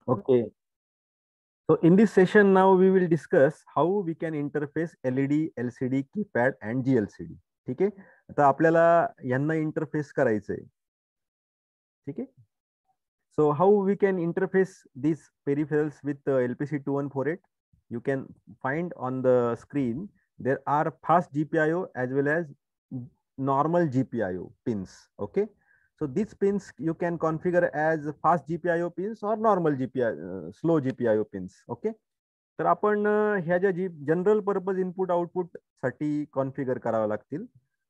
Okay. So in this session now we will discuss how we can interface LED, LCD, keypad and GLCD. ठीक आहे. आता आपल्याला यांना interface करायचंय. ठीक आहे. So how we can interface these peripherals with LPC2148? You can find on the screen there are fast GPIO as well as normal GPIO pins. Okay. So these pins you can configure as fast GPIO pins or normal GPIO, slow GPIO pins. Okay. तर आपण ह्या ज्या general purpose input output साठी configure कराव्या लागतील.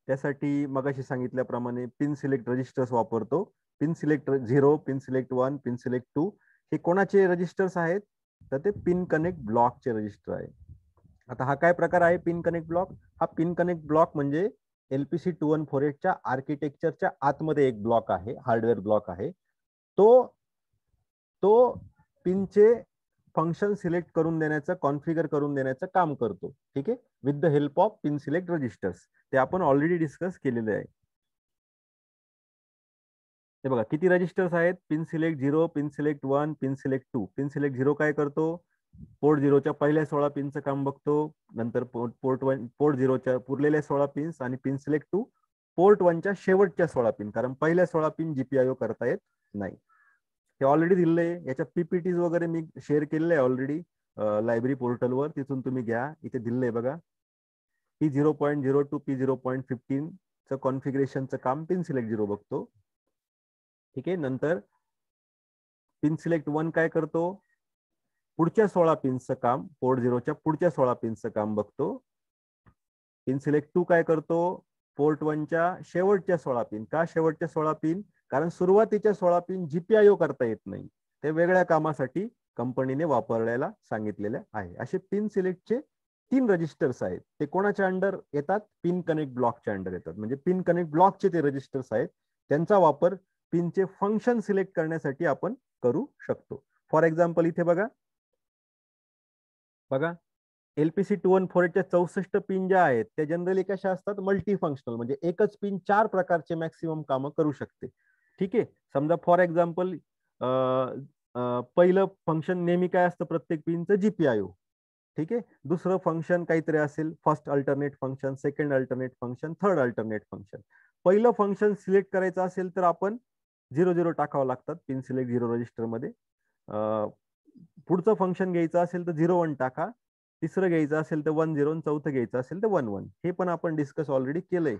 त्यासाठी मगाशी सांगितल्याप्रमाणे पिन सिलेक्ट रजिस्टर्स वापरतो. Pin select 0, pin select 1, pin select 2 हे कोणाचे रजिस्टर्स आहेत? तर ते पिन कनेक्ट ब्लॉकचे रजिस्टर आहे. आता हा काय प्रकार आहे पिन कनेक्ट ब्लॉक? हा पिन कनेक्ट ब्लॉक म्हणजे LPC 2148च्या आर्किटेक्चरच्या आतमध्ये एक ब्लॉक आहे, हार्डवेअर ब्लॉक आहे. तो पिनचे फंक्शन सिलेक्ट करून देण्याचं, कॉन्फिगर करून देण्याचं काम करतो. ठीक आहे, with the help of pin select registers. ते आपण ऑलरेडी डिस्कस केलेले आहे. हे बघा किती रजिस्टर्स आहेत? Pin select 0, pin select 1, pin select 2. Pin select 0 काय करतो? पोर्ट 0च्या पहिल्या 16 पिनचं काम बघतो. नंतर पोर्ट 0च्या पुरलेल्या 16 पिन्स आणि पिन सिलेक्ट 2 पोर्ट 1च्या शेवटच्या 16 पिन, कारण पहिल्या 16 पिन GPIO करता येत नाही. हे ऑलरेडी दिलेलं आहे. याच्या PPTs वगैरे मी शेअर केलेलं आहे ऑलरेडी लायब्ररी पोर्टलवर, तिथून तुम्ही घ्या. इथे दिलेलं आहे बघा. P0.0 टू P0.15 चं कॉन्फिगरेशनचं काम पिन सिलेक्ट 0 बघतो. ठीक आहे. नंतर पिन सिलेक्ट 1 काय करतो? पुढच्या 16 पिनचं काम, पोर्ट 0च्या पुढच्या 16 पिनचं काम बघतो. पिन सिलेक्ट 2 काय करतो? पोर्ट 1च्या शेवटच्या 16 पिन. का शेवटच्या 16 पिन? कारण सुरुवातीच्या 16 पिन GPIO करता येत नाही. ते वेगळ्या कामासाठी कंपनीने वापरलेला सांगितलेले आहे. असे पिन सिलेक्टचे 3 रजिस्टर्स आहेत. ते कोणाच्या अंडर येतात? पिन कनेक्ट ब्लॉकच्या अंडर येतात. म्हणजे पिन कनेक्ट ब्लॉकचे ते रजिस्टर्स आहेत. त्यांचा वापर पिनचे फंक्शन सिलेक्ट करण्यासाठी आपण करू शकतो. फॉर एक्झाम्पल इथे बघा LPC 2148च्या 64 पिन ज्या आहेत त्या जनरली कशा असतात? मल्टी फंक्शनल, म्हणजे एकच पिन 4 प्रकारचे मॅक्सिमम कामं करू शकते. ठीक आहे. समजा फॉर एक्झाम्पल पहिलं फंक्शन नेहमी काय असतं प्रत्येक पिनचं? GPIO. ठीक आहे. दुसरं फंक्शन काहीतरी असेल, first alternate function, second alternate function, third alternate function. पहिलं फंक्शन सिलेक्ट करायचं असेल तर आपण 00 टाकावं लागतात पिन सिलेक्ट 0 रजिस्टर मध्ये. पुढचं फंक्शन घ्यायचं असेल तर 01 टाका, तिसरं घ्यायचं असेल तर 10, चौथं घ्यायचं असेल तर 11. हे पण आपण डिस्कस ऑलरेडी केलंय.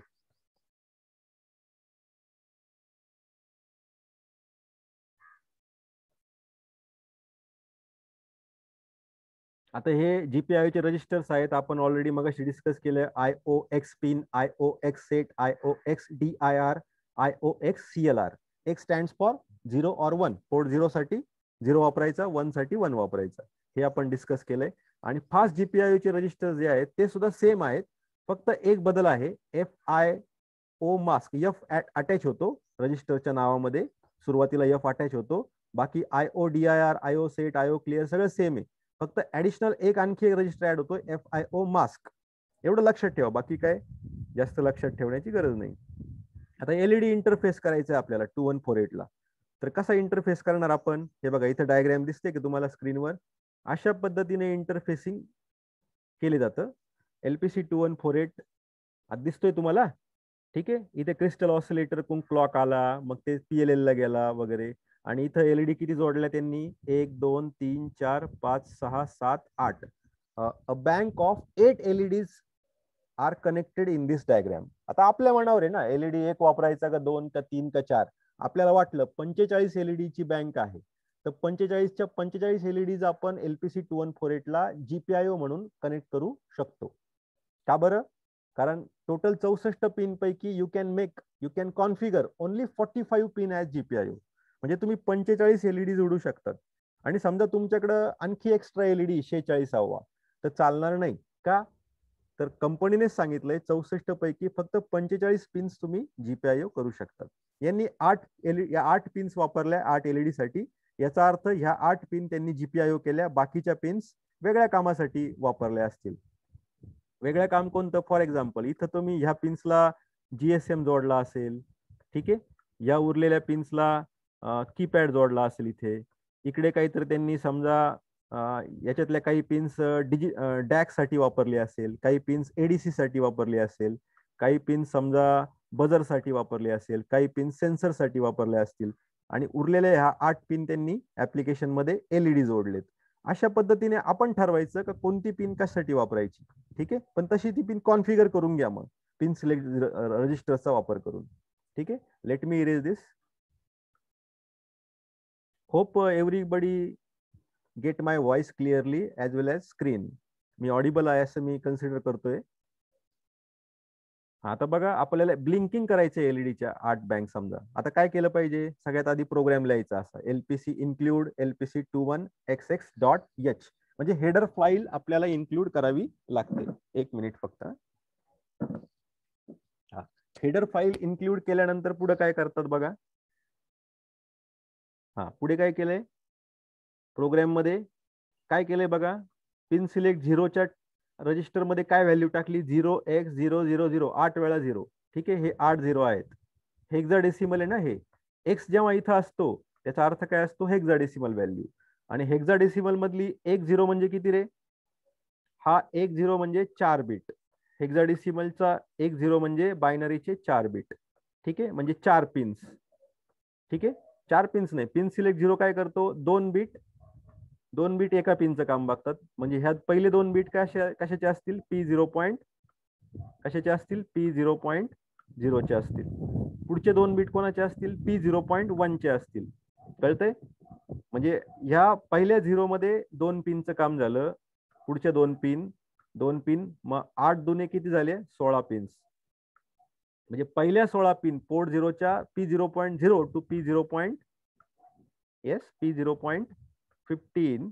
आता हे GPIO चे रजिस्टर्स आहेत. आपण ऑलरेडी मगाशी डिस्कस केलं. IOX pin, IOX set, IOX DIR, IOX CLR. X stands for 0 और 1. पोर्ट 0 साठी 0 वापरायचा, 1 साठी 1 वापरायचा. हे आपण डिस्कस केलंय. आणि फास्ट GPIO चे रजिस्टर जे आहेत ते सुद्धा सेम आहेत. फक्त एक बदल आहे, FIO मास्क, F अटॅच होतो रजिस्टरच्या नावामध्ये. सुरुवातीला F अटॅच होतो. बाकी IO DIR, IO set, IO clear सगळं सेम आहे. फक्त ऍडिशनल आणखी एक रजिस्टर ऍड होतो, FIO मास्क. एवढं लक्षात ठेवा, बाकी काय जास्त लक्षात ठेवण्याची गरज नाही. आता LED इंटरफेस करायचं आहे आपल्याला 2148 ला. तर कसा इंटरफेस करणार आपण? हे बघा इथे डायग्राम दिसते की तुम्हाला स्क्रीनवर. अशा पद्धतीने इंटरफेसिंग केले जातं. LPC 2148 आज दिसतोय तुम्हाला. ठीक आहे. इथे क्रिस्टल ऑसिलेटर कुन क्लॉक आला, मग ते PLL ला गेला वगैरे. आणि इथं LED किती जोडल्या त्यांनी? 1, 2, 3, 4, 5, 6, 7, 8. A bank of 8 LEDs are connected in this diagram. आता आपल्या मनावर आहे ना, LED एक वापरायचा का 2 का 3 का 4. आपल्याला वाटलं 45 LED ची बँक आहे, तर 45च्या 45 LEDs आपण LPC 2148 ला GPIO म्हणून कनेक्ट करू शकतो. का बरं? कारण टोटल 64 पिन पैकी you can configure only 45 pin as GPIO. म्हणजे तुम्ही 45 LED जोडू शकतात. आणि समजा तुमच्याकडे आणखी एक्स्ट्रा LED 46वा, तर चालणार नाही. का? तर कंपनीने सांगितलंय 64 पैकी फक्त 45 पिन्स तुम्ही GPIO करू शकतात. यांनी 8 पिन्स वापरल्या 8 LED साठी. याचा अर्थ ह्या 8 पिन त्यांनी GPIO केल्या, बाकीच्या पिन्स वेगळ्या कामासाठी वापरल्या असतील. वेगळं काम कोणतं? फॉर एक्झाम्पल इथं तुम्ही ह्या पिन्सला GSM जोडला असेल. ठीक आहे. या उरलेल्या पिन्सला कीपॅड जोडला असेल इथे. इकडे काहीतरी त्यांनी समजा याच्यातल्या काही पिन्स डॅक साठी वापरले असेल, काही पिन्स एडीसी साठी वापरले असेल, काही पिन्स समजा बजर साठी वापरले असेल, काही पिन्स सेन्सर साठी वापरले असतील आणि उरलेले ह्या 8 पिन त्यांनी ऍप्लिकेशन मध्ये एलईडी जोडलेत. अशा पद्धतीने आपण ठरवायचं का कोणती पिन कशासाठी वापरायची. ठीक आहे, पण तशी ती पिन कॉन्फिगर करून घ्या मग पिन सिलेक्ट रजिस्टरचा वापर करून. ठीक आहे, लेट मी इरेज दिस. होप एव्हरीबडी गेट माय व्हॉइस क्लिअरली ॲज वेल ॲज स्क्रीन. मी ऑडिबल आहे असं मी कन्सिडर करतोय. आता बघा आपल्याला ब्लिंकिंग करायचं एलईडीच्या 8 बँक समजा. आता काय केलं पाहिजे, सगळ्यात आधी प्रोग्राम लिहायचा असा LPC इन्क्लूड LPC21xx.h म्हणजे हेडर फाईल आपल्याला इन्क्लूड करावी लागते. एक मिनिट फक्त. हेडर फाईल इन्क्लूड केल्यानंतर पुढे काय करतात बघा. पुढे काय केलंय प्रोग्राम मध्ये, काय केलंय बघा. पिन सिलेक्ट 0च्या रजिस्टर मध्ये काय व्हॅल्यू टाकली, 0x000 8 वेळा 0. ठीक आहे, हे 8 0 आहेत. हेक्साडेसिमल आहे ना हे. एक्स जेव्हा इथं असतो त्याचा अर्थ काय असतो, हेक्साडेसिमल व्हॅल्यू. आणि हेक्साडेसिमल मधली 1 0 म्हणजे किती रे, हा 1 0 म्हणजे 4 बिट. हेक्साडेसिमलचा 1 0 म्हणजे बायनरीचे 4 बिट. ठीक आहे, म्हणजे 4 पिन्स. ठीक आहे, 4 पिन्स नाही, पिन सिलेक्ट 0 काय करतो, 2 बिट एका पिनचं काम बघतात. म्हणजे ह्यात पहिले 2 बिट कशाचे असतील, P0. कशाचे असतील, P0.0 चे असतील. पुढचे 2 बिट कोणाचे असतील, P0.1 चे असतील. कळतंय, म्हणजे ह्या पहिल्या 0 मध्ये 2 पिनचं काम झालं. पुढच्या 2 पिन मग 8 दुने किती झाले, 16 पिन्स. म्हणजे पहिल्या 16 pin port 0च्या P0.0 to P0.15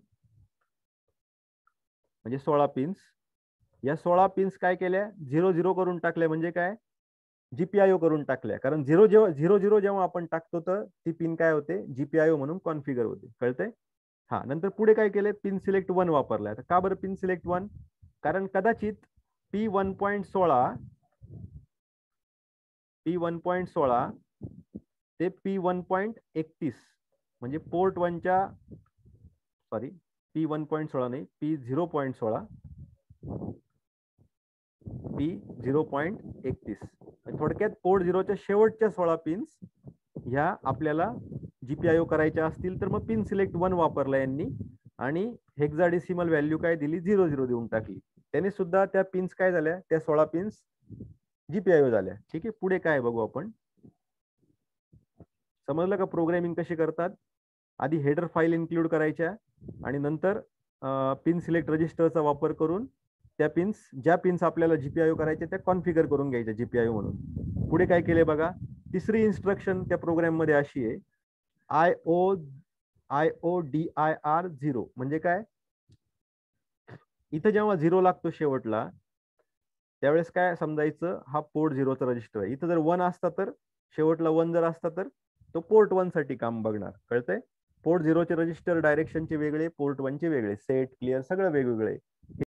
म्हणजे 16 पिन्स. या 16 पिन्स काय केल्या, 0 करून टाकल्या. म्हणजे काय, GPIO करून टाकल्या. कारण 0 जेव्हा आपण टाकतो तर ती पिन काय होते, GPIO म्हणून कॉन्फिगर होते. कळतंय. नंतर पुढे काय केले, पिन सिलेक्ट 1 वापरलाय. का बरं पिन सिलेक्ट 1, कारण कदाचित P1.16 ते P1.31 म्हणजे पोर्ट 1च्या P1.16 नाही, P0.16 P0.31. थोडक्यात पोर्ट 0च्या शेवटच्या 16 पिन्स ह्या आपल्याला GPIO करायच्या असतील तर मग पिन सिलेक्ट 1 वापरला यांनी आणि हेक्साडेसिमल व्हॅल्यू काय दिली, 0 देऊन टाकली. त्याने सुद्धा त्या पिन्स काय झाल्या, त्या 16 पिन्स GPIO झाल्या. ठीक आहे, पुढे काय बघू आपण. समजलं का प्रोग्रामिंग कशी करतात. आधी हेडर फाईल इन्क्लूड करायच्या आणि नंतर पिन सिलेक्ट रजिस्टरचा वापर करून त्या पिन्स, ज्या पिन्स आपल्याला GPIO करायच्या त्या कॉन्फिगर करून घ्यायच्या GPIO म्हणून. पुढे काय केले बघा, तिसरी इन्स्ट्रक्शन त्या प्रोग्राम मध्ये अशी आहे, IODIR 0 म्हणजे काय, इथं जेव्हा 0 लागतो शेवटला त्यावेळेस काय समजायचं, हा पोर्ट 0चा रजिस्टर आहे. इथं जर 1 असता तर शेवटला 1 जर असता तर तो पोर्ट 1 साठी काम बघणार. कळतंय. पोर्ट 0चे रजिस्टर डायरेक्शनचे वेगळे, पोर्ट 1 चे वेगळे, सेट क्लिअर सगळं वेगवेगळे.